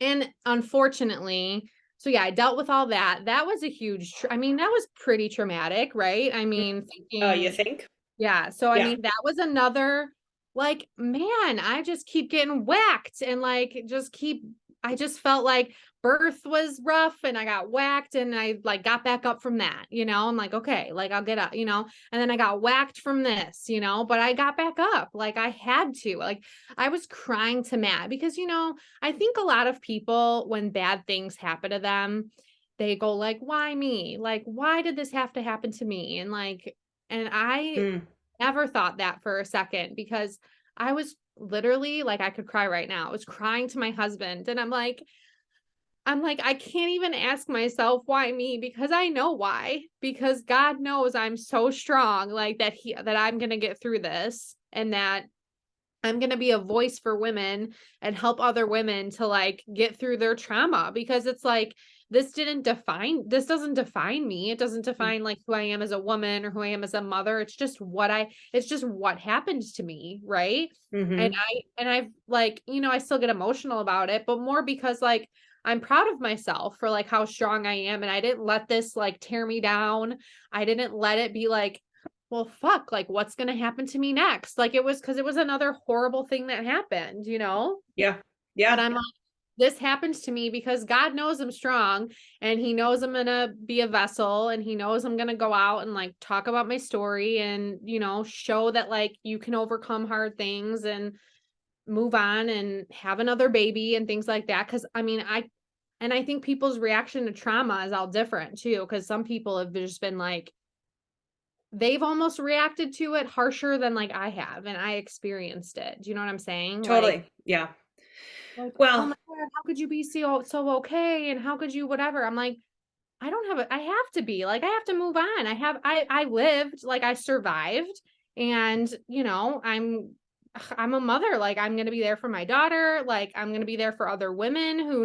and unfortunately, so yeah, I dealt with all that. That was a huge I mean, that was pretty traumatic, right? I mean, You thinking think? yeah, so I Yeah. mean, that was another like, man, I just keep getting whacked and like just keep I just felt like birth was rough and I got whacked and I like got back up from that, you know. I'm like, okay, like I'll get up, you know, and then I got whacked from this, you know, but I got back up. Like I had to. Like I was crying to Matt because, you know, I think a lot of people when bad things happen to them, they go like, why me? Like, why did this have to happen to me? And like, and I Mm. never thought that for a second because I was literally like, I could cry right now. I was crying to my husband and I'm like, I can't even ask myself why me because I know why. Because God knows I'm so strong, like that I'm gonna get through this and that I'm going to be a voice for women and help other women to like get through their trauma because it's like this doesn't define me. It doesn't define like who I am as a woman or who I am as a mother. It's just what happened to me, right? And Mm-hmm. I've like, you know, I still get emotional about it, but more because like I'm proud of myself for like how strong I am and I didn't let this like tear me down. I didn't let it be like well, fuck, like what's going to happen to me next? Like it was because it was another horrible thing that happened, you know? Yeah. But Yeah. I'm like, this happens to me because God knows I'm strong and he knows I'm going to be a vessel and he knows I'm going to go out and like talk about my story and, you know, show that like you can overcome hard things and move on and have another baby and things like that. Cause I mean, I think people's reaction to trauma is all different too. Cause some people have just been like, they've almost reacted to it harsher than like I have and I experienced it. Do you know what I'm saying? Totally. Yeah. Like, oh Well, my God, how could you be so okay? And how could you whatever? I'm like, I don't have I have to be like I have to move on. I lived, like I survived and you know, I'm a mother. Like I'm gonna be there for my daughter, like I'm gonna be there for other women who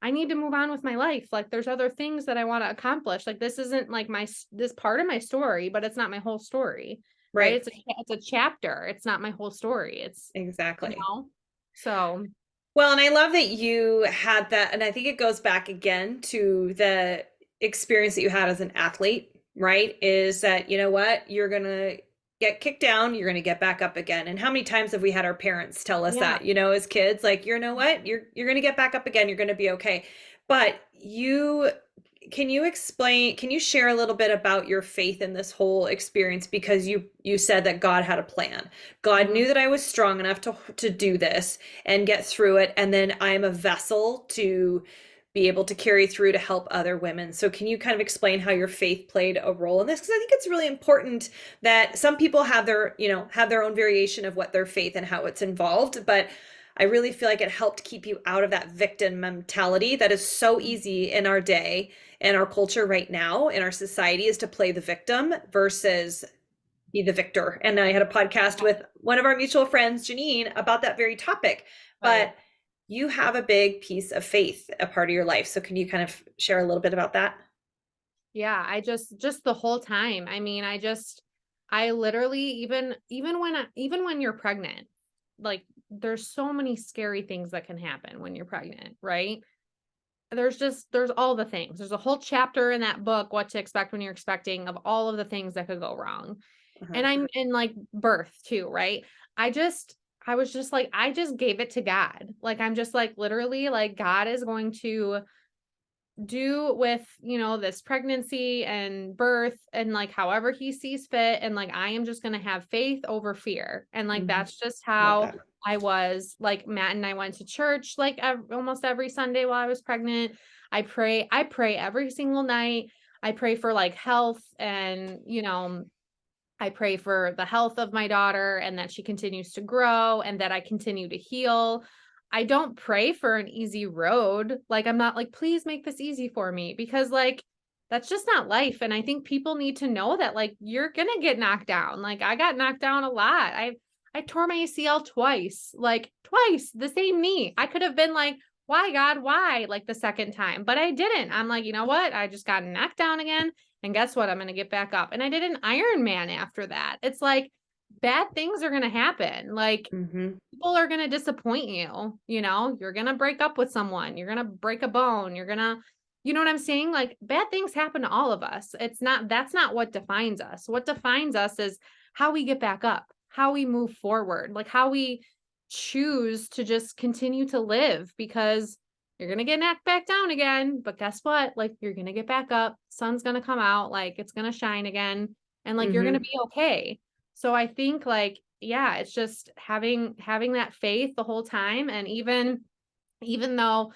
I need to move on with my life. Like there's other things that I want to accomplish. Like this isn't like this part of my story, but it's not my whole story. Right? right. It's a chapter. It's not my whole story. It's you Exactly. know. So Well, and I love that you had that. And I think it goes back again to the experience that you had as an athlete, right? Is that, you know what? You're going to get kicked down, you're going to get back up again. And how many times have we had our parents tell us yeah. that, you know, as kids, like, you know what? You're going to get back up again, you're going to be okay. But you can you share a little bit about your faith in this whole experience because you said that God had a plan. God Mhm. knew that I was strong enough to do this and get through it, and then I'm a vessel to be able to carry through to help other women. So can you kind of explain how your faith played a role in this? Because I think it's really important that some people have their, you know, have their own variation of what their faith and how it's involved, but I really feel like it helped keep you out of that victim mentality that is so easy in our day and our culture right now in our society is to play the victim versus be the victor. And I had a podcast with one of our mutual friends, Janine, about that very topic. Right. But you have a big piece of faith, a part of your life. So can you kind of share a little bit about that? Yeah, I just the whole time. I mean, I literally even when you're pregnant, like there's so many scary things that can happen when you're pregnant, right? There's all the things. There's a whole chapter in that book, What to Expect When You're Expecting, of all of the things that could go wrong. Uh-huh. And I'm in like birth too, right? I was just like, I just gave it to God. Like I'm just like literally like God is going to do with, you know, this pregnancy and birth and like however he sees fit. And like, I am just going to have faith over fear. And like, Mhm. that's just Love how that. I was like, Matt and I went to church like almost every Sunday while I was pregnant. I pray every single night. I pray for like health and, you know, I pray for the health of my daughter and that she continues to grow and that I continue to heal. I don't pray for an easy road. Like, I'm not like, please make this easy for me because, like, that's just not life. And I think people need to know that, like, you're gonna get knocked down. Like, I got knocked down a lot. I tore my ACL twice, like twice, the same knee. I could have been like, why, God, why? Like the second time, but I didn't. I'm like, you know what? I just got knocked down again. And guess what? I'm going to get back up. And I did an Ironman after that. It's like bad things are going to happen. Like Mm-hmm. people are going to disappoint you. You're going to break up with someone. You're going to break a bone. You know what I'm saying? Like bad things happen to all of us. That's not what defines us. What defines us is how we get back up, how we move forward, like how we choose to just continue to live, because you're going to get knocked back down again. But guess what? Like you're going to get back up. Sun's going to come out. Like it's going to shine again. And like you're going to Mm-hmm. be okay. So I think like, yeah, it's just having that faith the whole time. And even though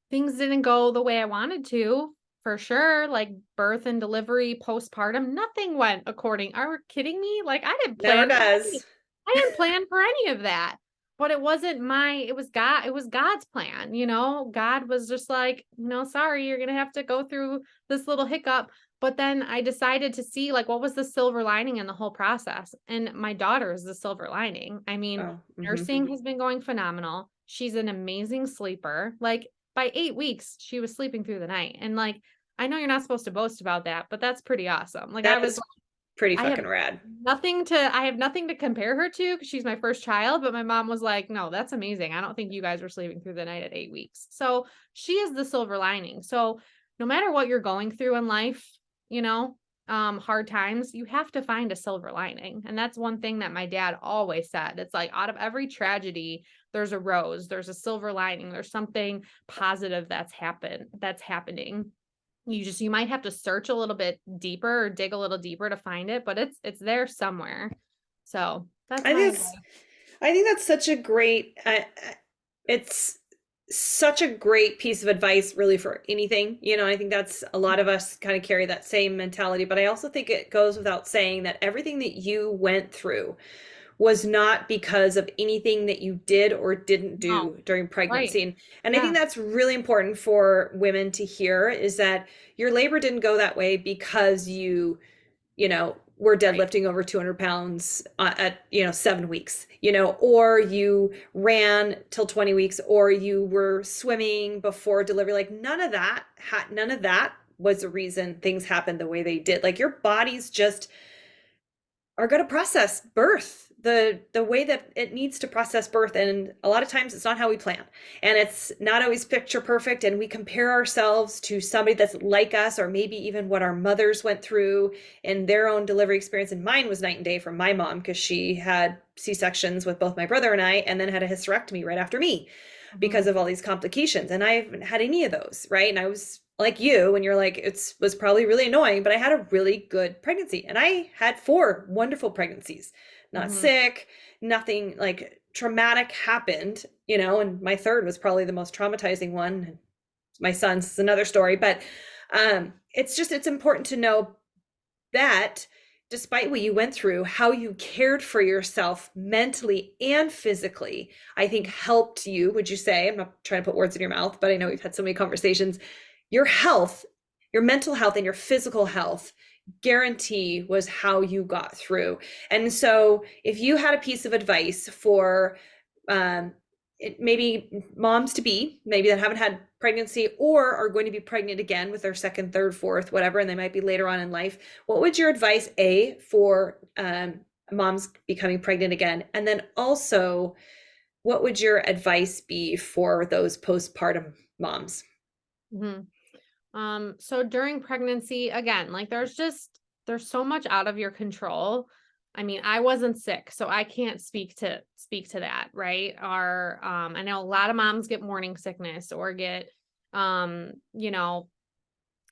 things didn't go the way I wanted to, for sure, like birth and delivery, postpartum, nothing went according. Are you kidding me? Like Never does. I didn't plan for any of that. But it wasn't it was God's plan, God was just like, no, sorry, you're gonna have to go through this little hiccup. But then I decided to see like what was the silver lining in the whole process. And my daughter is the silver lining. I mean, Oh, mm-hmm. nursing has been going phenomenal. She's an amazing sleeper. Like by 8 weeks, she was sleeping through the night. And like, I know you're not supposed to boast about that, but that's pretty awesome. Like That is pretty I have fucking rad. I have nothing to compare her to because she's my first child, but my mom was like, no, that's amazing. I don't think you guys were sleeping through the night at 8 weeks. So she is the silver lining. So no matter what you're going through in life, hard times, you have to find a silver lining. And that's one thing that my dad always said. It's like out of every tragedy, there's a rose, there's a silver lining, there's something positive that's happening. You might have to search a little bit deeper or dig a little deeper to find it, but it's there somewhere. So that's I my think advice. I think that's such a great. It's such a great piece of advice, really, for anything. I think that's a lot of us kind of carry that same mentality. But I also think it goes without saying that everything that you went through was not because of anything that you did or didn't No, do during right. pregnancy. And I think Yeah. that's really important for women to hear, is that your labor didn't go that way because were Right. deadlifting over 200 pounds at 7 weeks, or you ran till 20 weeks, or you were swimming before delivery. Like none of that was the reason things happened the way they did. Like your body's just are going to process birth the way that it needs to process birth, and a lot of times it's not how we plan, and it's not always picture perfect, and we compare ourselves to somebody that's like us, or maybe even what our mothers went through in their own delivery experience. And mine was night and day from my mom, because she had C-sections with both my brother and I, and then had a hysterectomy right after me because Mhm. of all these complications. And I haven't had any of those, right? And I was like you, and you're like, it was probably really annoying, but I had a really good pregnancy, and I had 4 wonderful pregnancies, not Mhm. sick, nothing like traumatic happened, and my third was probably the most traumatizing one. My son's is another story, but it's important to know that despite what you went through, how you cared for yourself mentally and physically, I think helped you. Would you say? I'm not trying to put words in your mouth, but I know we've had so many conversations. Your health, your mental health, and your physical health guarantee was how you got through. And so, if you had a piece of advice for um, maybe moms to be, maybe that haven't had pregnancy or are going to be pregnant again with their second, third, fourth, whatever, and they might be later on in life, what would your advice for moms becoming pregnant again? And then also, what would your advice be for those postpartum moms? Mhm. So during pregnancy, again, like there's so much out of your control. I mean, I wasn't sick, so I can't speak to that, right? Or I know a lot of moms get morning sickness or get um, you know,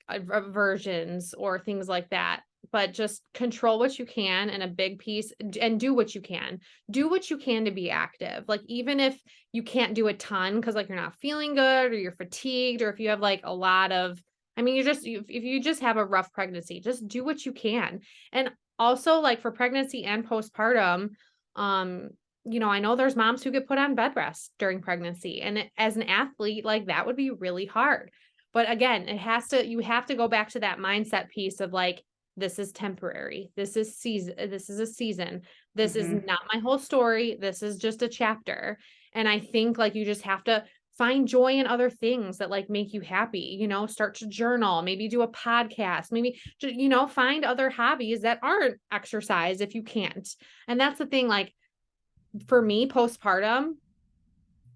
aversions or things like that. But just control what you can and a big piece and do what you can. Do what you can to be active. Like even if you can't do a ton because like you're not feeling good or you're fatigued, or if you have like a lot of I mean, if you just have a rough pregnancy, just do what you can. And also like for pregnancy and postpartum, um, I know there's moms who get put on bed rest during pregnancy. And as an athlete, like that would be really hard. But again, you have to go back to that mindset piece of like, this is temporary. This is a season. This is Mm-hmm. not my whole story. This is just a chapter. And I think like you just have to find joy in other things that like make you happy, start to journal, maybe do a podcast, maybe, find other hobbies that aren't exercise if you can't. And that's the thing, like for me, postpartum,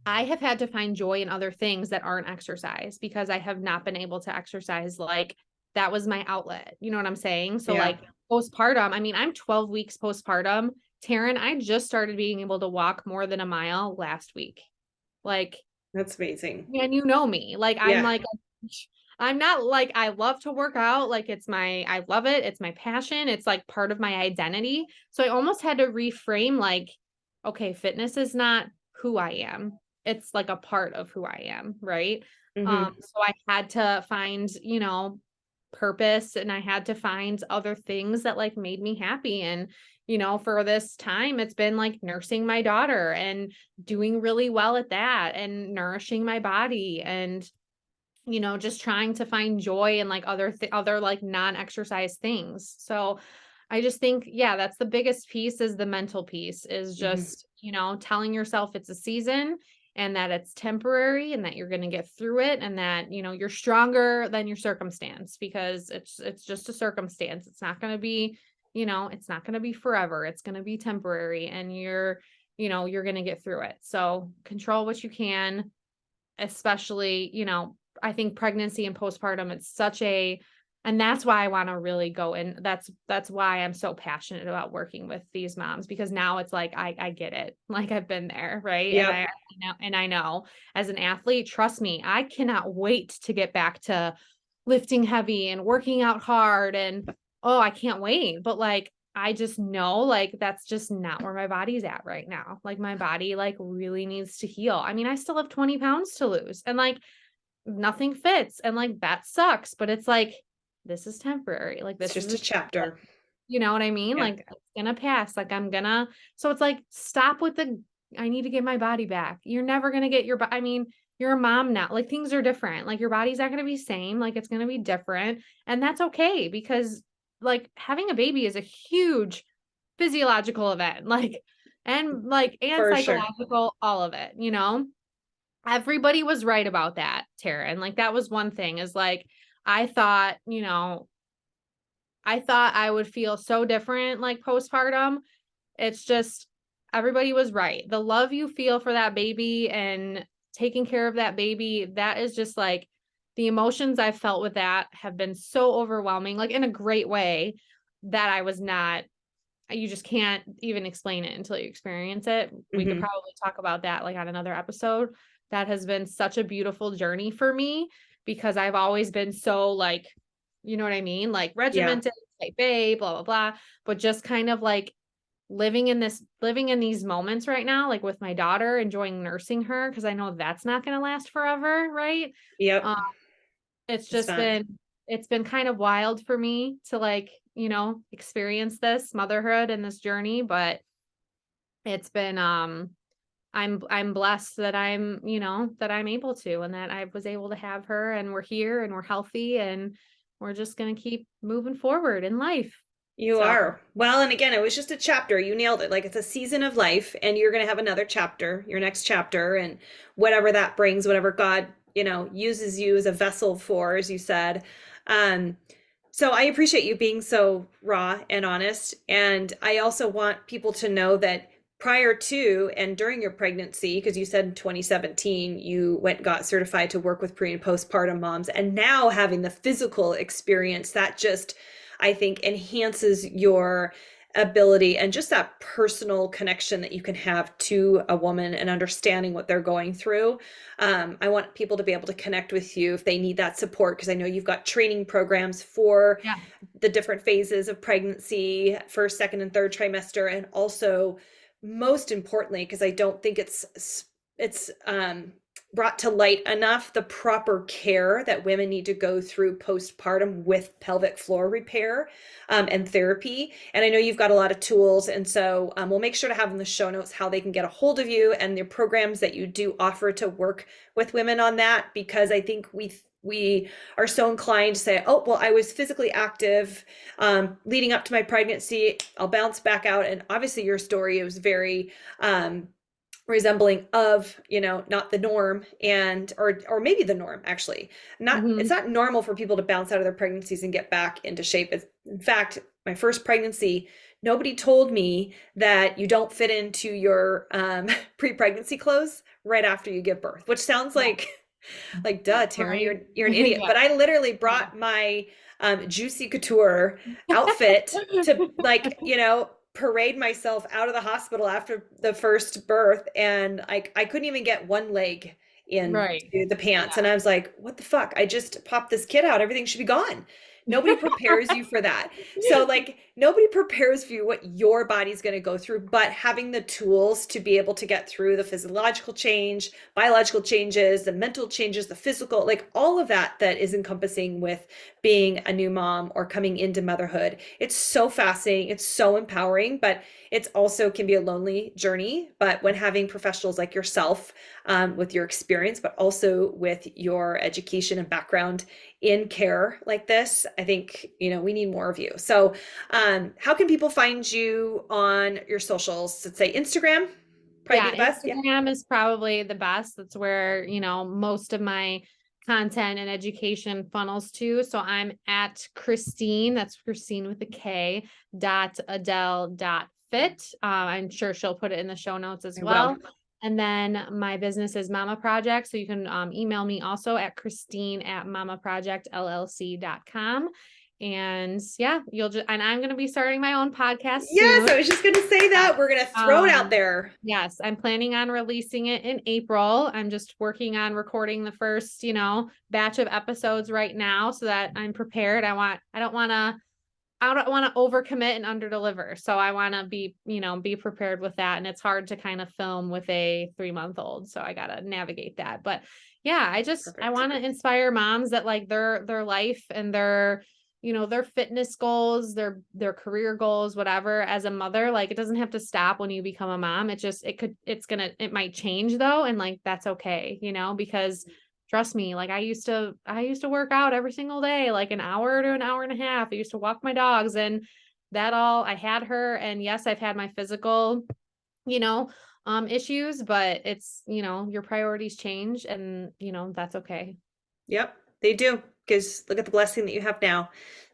I have had to find joy in other things that aren't exercise because I have not been able to exercise. Like that was my outlet. You know what I'm saying? So Yeah, like postpartum, I mean, I'm 12 weeks postpartum. Taryn, I just started being able to walk more than a mile last week. Like, that's amazing. and you know me, Yeah. I'm not like, I love to work out. Like I love it. It's my passion. It's like part of my identity. So I almost had to reframe like, okay, fitness is not who I am. It's like a part of who I am. Right. Mm-hmm. So I had to find, purpose, and I had to find other things that like made me happy. And, for this time, it's been like nursing my daughter and doing really well at that and nourishing my body and, just trying to find joy in like other like non-exercise things. So I just think, yeah, that's the biggest piece is the mental piece is Mm-hmm. just, telling yourself it's a season and that it's temporary and that you're going to get through it and that, you're stronger than your circumstance because it's just a circumstance. It's not going to be, it's not going to be forever. It's going to be temporary and you're going to get through it. So control what you can, especially, I think pregnancy and postpartum, it's such a, and that's why I want to really go in. That's why I'm so passionate about working with these moms because now it's like, I get it. Like I've been there. Right. And Yep. I know as an athlete, trust me, I cannot wait to get back to lifting heavy and working out hard. And oh, I can't wait. But like, I just know like that's just not where my body's at right now. Like my body like really needs to heal. I mean, I still have 20 pounds to lose and like nothing fits and like that sucks, but it's like this is temporary. Like It's this is just a a chapter. you know what I mean? Yeah. Like it's gonna pass. Like I'm gonna so it's like stop with the I need to get my body back. You're never gonna get I mean, you're a mom now. Like things are different. Like your body's not gonna be same. Like it's gonna be different. And that's okay because like having a baby is a huge physiological event. And For sure. psychological, all of it, everybody was right about that, Tara. And like that was one thing is like I thought, I thought I would feel so different like postpartum. It's just everybody was right. The love you feel for that baby and taking care of that baby, that is just like the emotions I've felt with that have been so overwhelming, like in a great way that I was not, you just can't even explain it until you experience it. We could Mm-hmm. probably talk about that like on another episode. That has been such a beautiful journey for me because I've always been so like, you know what I mean? Like Yeah. regimented, type A, blah, blah, blah. But just kind of like living in these moments right now, like with my daughter, enjoying nursing her, because I know that's not going to last forever. Right. Yep. Um, it's It's just not. been kind of wild for me to like, experience this motherhood and this journey, but it's been I'm blessed that that I'm able to and that I was able to have her and we're here and we're healthy and we're just going to keep moving forward in life. You So, are. Well, and again, it was just a chapter. You nailed it. Like it's a season of life, and you're going to have another chapter, your next chapter, and whatever that brings, whatever God, uses you as a vessel for, as you said. Um, so I appreciate you being so raw and honest. And I also want people to know that prior to and during your pregnancy, because you said in 2017 you went and got certified to work with pre and postpartum moms, and now having the physical experience that just, I think, enhances your ability and just that personal connection that you can have to a woman and understanding what they're going through. I want people to be able to connect with you if they need that support, because I know you've got training programs for yeah. the different phases of pregnancy, first, second, and third trimester, and also most importantly, because I don't think it's brought to light enough, the proper care that women need to go through postpartum with pelvic floor repair and therapy. And I know you've got a lot of tools, and so we'll make sure to have in the show notes how they can get a hold of you and the programs that you do offer to work with women on that, because I think we are so inclined to say, oh, well, I was physically active leading up to my pregnancy. I'll bounce back out. And obviously your story, it was very resembling of, not the norm, and or maybe the norm, actually. It's not normal for people to bounce out of their pregnancies and get back into shape. In fact, my first pregnancy, nobody told me that you don't fit into your pre-pregnancy clothes right after you give birth, which sounds like duh, Taryn, Right. you're an idiot. Yeah. But I literally brought my juicy couture outfit to, parade myself out of the hospital after the first birth, and I couldn't even get one leg into Right. the pants. Yeah. And I was like, what the fuck? I just popped this kid out. Everything should be gone. Nobody prepares you for that. So nobody prepares for you what your body's going to go through, but having the tools to be able to get through the physiological change, biological changes, the mental changes, the physical, all of that is encompassing with being a new mom or coming into motherhood. It's so fascinating. It's so empowering, but it's also can be a lonely journey. But when having professionals like yourself, with your experience, but also with your education and background in care like this, I think, we need more of you. So, how can people find you on your socials? Let's say Instagram, probably be Yeah, the best. Yeah. Instagram is probably the best. That's where, most of my content and education funnels to. So I'm at Kristine, that's Kristine with a K, .adele.fit. I'm sure she'll put it in the show notes as I well. will. And then my business is Mama Project. So you can email me also at Kristine@mamaprojectllc.com. And yeah, and I'm going to be starting my own podcast Yes, soon. I was just going to say that. We're going to throw it out there. Yes, I'm planning on releasing it in April. I'm just working on recording the first, batch of episodes right now so that I'm prepared. I don't want to overcommit and underdeliver. So I want to be prepared with that. And it's hard to kind of film with a 3-month-old. So I got to navigate that. But yeah, I want to inspire moms that their life and their fitness goals, their career goals, whatever, as a mother, it doesn't have to stop when you become a mom. It might change though. And that's okay, because trust me, I used to work out every single day, an hour to an hour and a half. I used to walk my dogs, and I had her. And yes, I've had my physical, issues, but it's, your priorities change, and that's okay. Yep, they do. Because look at the blessing that you have now.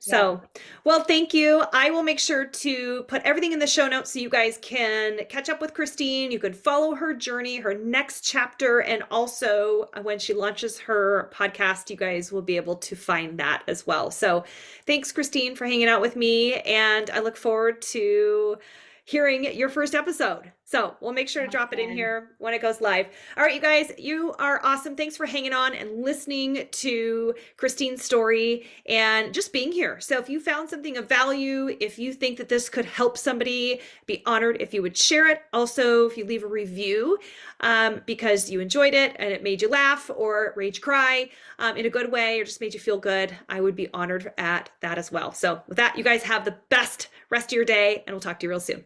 Yeah. So, well, thank you. I will make sure to put everything in the show notes so you guys can catch up with Kristine. You could follow her journey, her next chapter, and also when she launches her podcast, you guys will be able to find that as well. So, thanks, Kristine, for hanging out with me, and I look forward to hearing your first episode. So we'll make sure to drop it in here when it goes live. All right, you guys, you are awesome. Thanks for hanging on and listening to Kristine's story and just being here. So if you found something of value, if you think that this could help somebody, be honored if you would share it. Also, if you leave a review because you enjoyed it and it made you laugh or rage cry in a good way or just made you feel good, I would be honored at that as well. So with that, you guys have the best rest of your day, and we'll talk to you real soon.